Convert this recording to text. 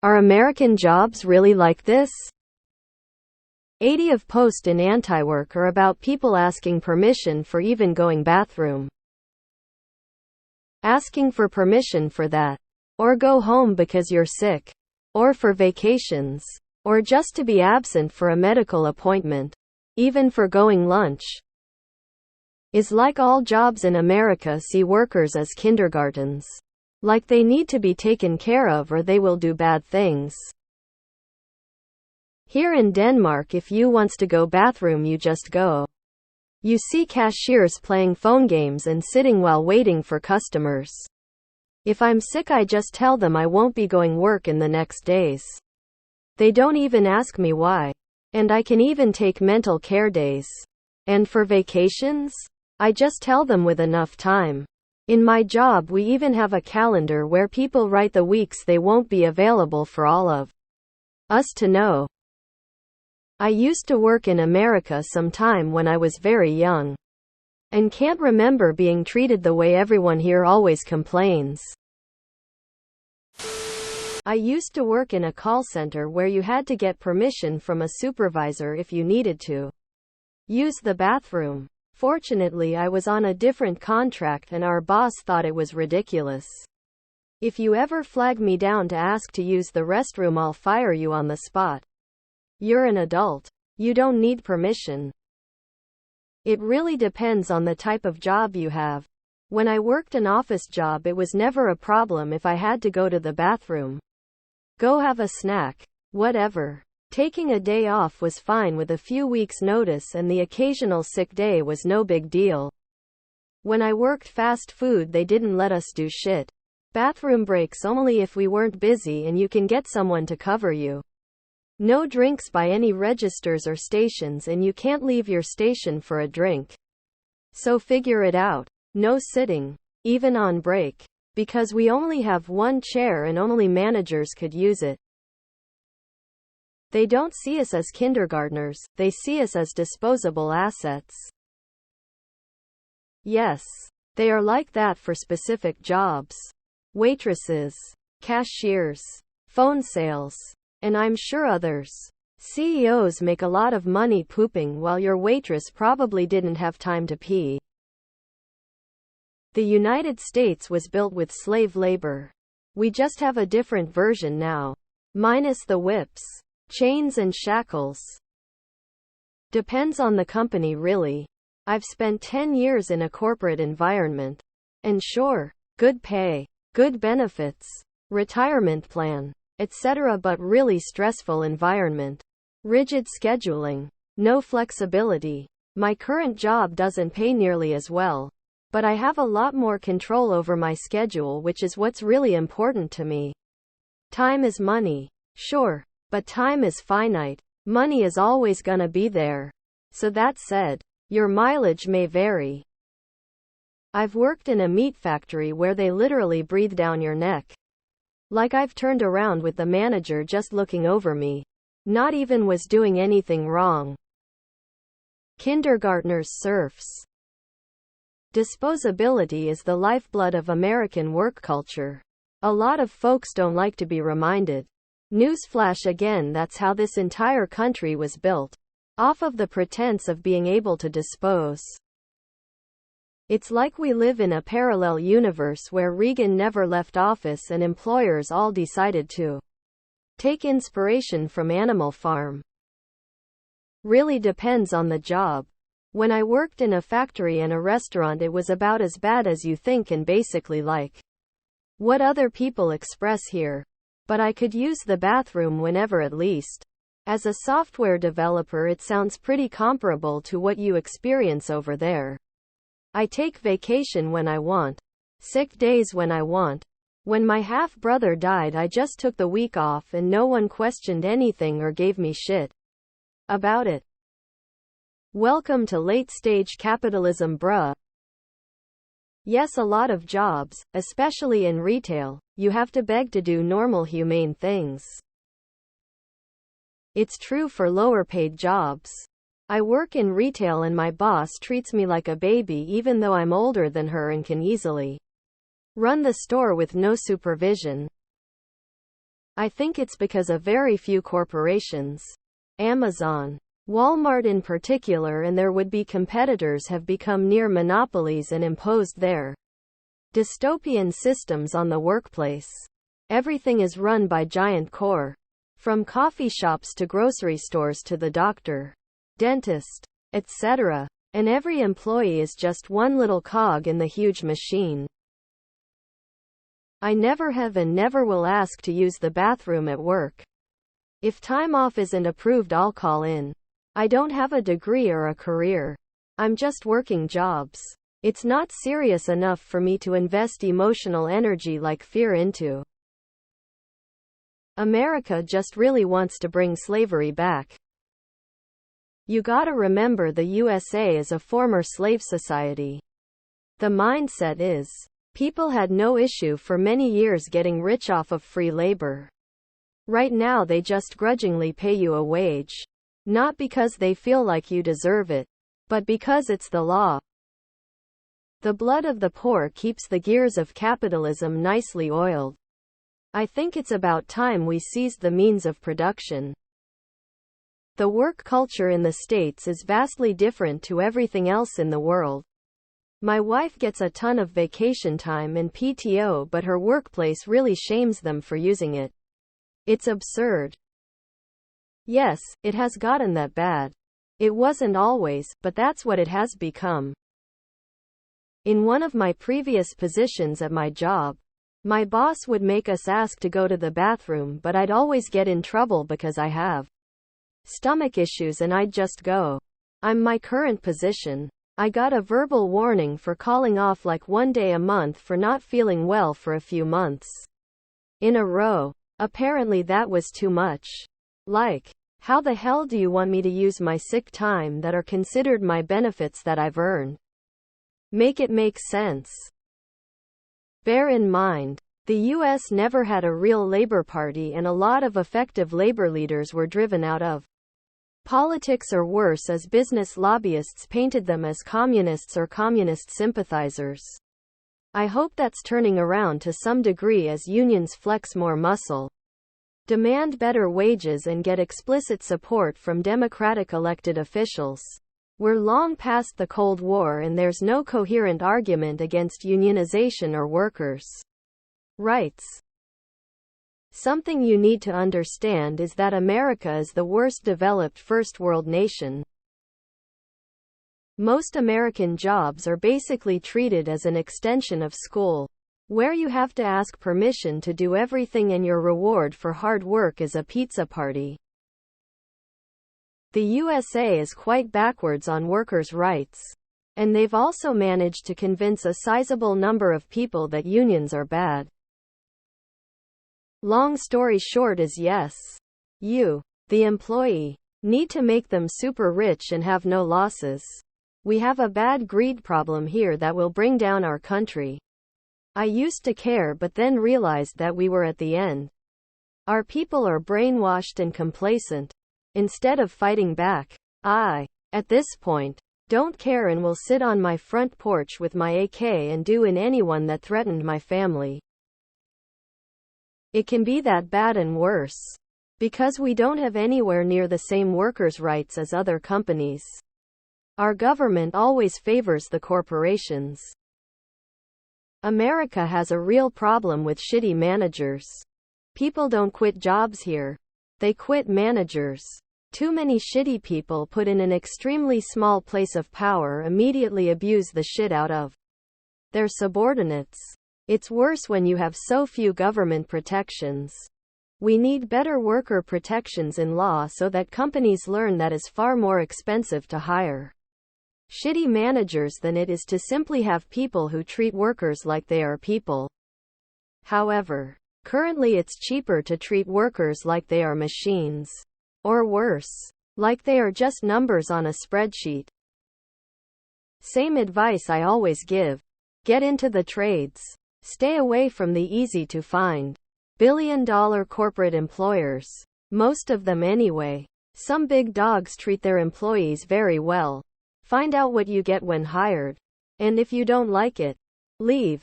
Are American jobs really like this? 80 of posts in AntiWork are about people asking permission for even going bathroom. Asking for permission for that. Or go home because you're sick. Or for vacations. Or just to be absent for a medical appointment. Even for going lunch. Is like all jobs in America see workers as kindergartens. Like they need to be taken care of or they will do bad things. Here in Denmark if you wants to go bathroom you just go. You see cashiers playing phone games and sitting while waiting for customers. If I'm sick I just tell them I won't be going work in the next days. They don't even ask me why. And I can even take mental care days. And for vacations? I just tell them with enough time. In my job we even have a calendar where people write the weeks they won't be available for all of us to know. I used to work in America sometime when I was very young. And can't remember being treated the way everyone here always complains. I used to work in a call center where you had to get permission from a supervisor if you needed to use the bathroom. Fortunately I was on a different contract and our boss thought it was ridiculous. If you ever flag me down to ask to use the restroom I'll fire you on the spot. You're an adult. You don't need permission. It really depends on the type of job you have. When I worked an office job it was never a problem if I had to go to the bathroom. Go have a snack. Whatever. Taking a day off was fine with a few weeks' notice and the occasional sick day was no big deal. When I worked fast food they didn't let us do shit. Bathroom breaks only if we weren't busy and you can get someone to cover you. No drinks by any registers or stations and you can't leave your station for a drink. So figure it out. No sitting. Even on break. Because we only have one chair and only managers could use it. They don't see us as kindergartners, they see us as disposable assets. Yes. They are like that for specific jobs. Waitresses. Cashiers. Phone sales. And I'm sure others. CEOs make a lot of money pooping while your waitress probably didn't have time to pee. The United States was built with slave labor. We just have a different version now. Minus the whips, chains and shackles. Depends on the company really. I've spent 10 years in a corporate environment. And sure, good pay, good benefits, retirement plan, etc. but really stressful environment. Rigid scheduling. No flexibility. My current job doesn't pay nearly as well. But I have a lot more control over my schedule which is what's really important to me. Time is money. Sure. But time is finite. Money is always gonna be there. So that said, your mileage may vary. I've worked in a meat factory where they literally breathe down your neck. Like I've turned around with the manager just looking over me. Not even was doing anything wrong. Kindergartners serfs. Disposability is the lifeblood of American work culture. A lot of folks don't like to be reminded. Newsflash again, that's how this entire country was built. Off of the pretense of being able to dispose. It's like we live in a parallel universe where Reagan never left office and employers all decided to take inspiration from Animal Farm. Really depends on the job. When I worked in a factory and a restaurant it was about as bad as you think and basically like what other people express here. But I could use the bathroom whenever at least. As a software developer it sounds pretty comparable to what you experience over there. I take vacation when I want. Sick days when I want. When my half-brother died I just took the week off and no one questioned anything or gave me shit about it. Welcome to late-stage capitalism, bruh. Yes, a lot of jobs, especially in retail, you have to beg to do normal humane things. It's true for lower-paid jobs. I work in retail and my boss treats me like a baby even though I'm older than her and can easily run the store with no supervision. I think it's because of very few corporations. Amazon, Walmart in particular, and there would be competitors, have become near monopolies and imposed their dystopian systems on the workplace. Everything is run by giant core. From coffee shops to grocery stores to the doctor, dentist, etc. And every employee is just one little cog in the huge machine. I never have and never will ask to use the bathroom at work. If time off isn't approved, I'll call in. I don't have a degree or a career. I'm just working jobs. It's not serious enough for me to invest emotional energy like fear into. America just really wants to bring slavery back. You gotta remember, the USA is a former slave society. The mindset is, people had no issue for many years getting rich off of free labor. Right now they just grudgingly pay you a wage. Not because they feel like you deserve it, but because it's the law. The blood of the poor keeps the gears of capitalism nicely oiled. I think it's about time we seized the means of production. The work culture in the States is vastly different to everything else in the world. My wife gets a ton of vacation time and PTO, but her workplace really shames them for using it. It's absurd. Yes, it has gotten that bad. It wasn't always, but that's what it has become. In one of my previous positions at my job, my boss would make us ask to go to the bathroom, but I'd always get in trouble because I have stomach issues and I'd just go. I'm my current position. I got a verbal warning for calling off like one day a month for not feeling well for a few months in a row. Apparently that was too much. Like, how the hell do you want me to use my sick time that are considered my benefits that I've earned? Make it make sense. Bear in mind, the US never had a real labor party, and a lot of effective labor leaders were driven out of politics, or worse, as business lobbyists painted them as communists or communist sympathizers. I hope that's turning around to some degree as unions flex more muscle, demand better wages, and get explicit support from Democratic elected officials. We're long past the Cold War, and there's no coherent argument against unionization or workers' rights. Something you need to understand is that America is the worst developed first world nation. Most American jobs are basically treated as an extension of school, where you have to ask permission to do everything, and your reward for hard work is a pizza party. The USA is quite backwards on workers' rights, and they've also managed to convince a sizable number of people that unions are bad. Long story short is yes, you, the employee, need to make them super rich and have no losses. We have a bad greed problem here that will bring down our country. I used to care, but then realized that we were at the end. Our people are brainwashed and complacent. Instead of fighting back, I, at this point, don't care and will sit on my front porch with my AK and do in anyone that threatened my family. It can be that bad and worse, because we don't have anywhere near the same workers' rights as other companies. Our government always favors the corporations. America has a real problem with shitty managers. People don't quit jobs here. They quit managers. Too many shitty people put in an extremely small place of power immediately abuse the shit out of their subordinates. It's worse when you have so few government protections. We need better worker protections in law so that companies learn that it's far more expensive to hire shitty managers than it is to simply have people who treat workers like they are people. However, currently it's cheaper to treat workers like they are machines. Or worse, like they are just numbers on a spreadsheet. Same advice I always give. Get into the trades. Stay away from the easy-to-find billion-dollar corporate employers. Most of them anyway. Some big dogs treat their employees very well. Find out what you get when hired. And if you don't like it, leave.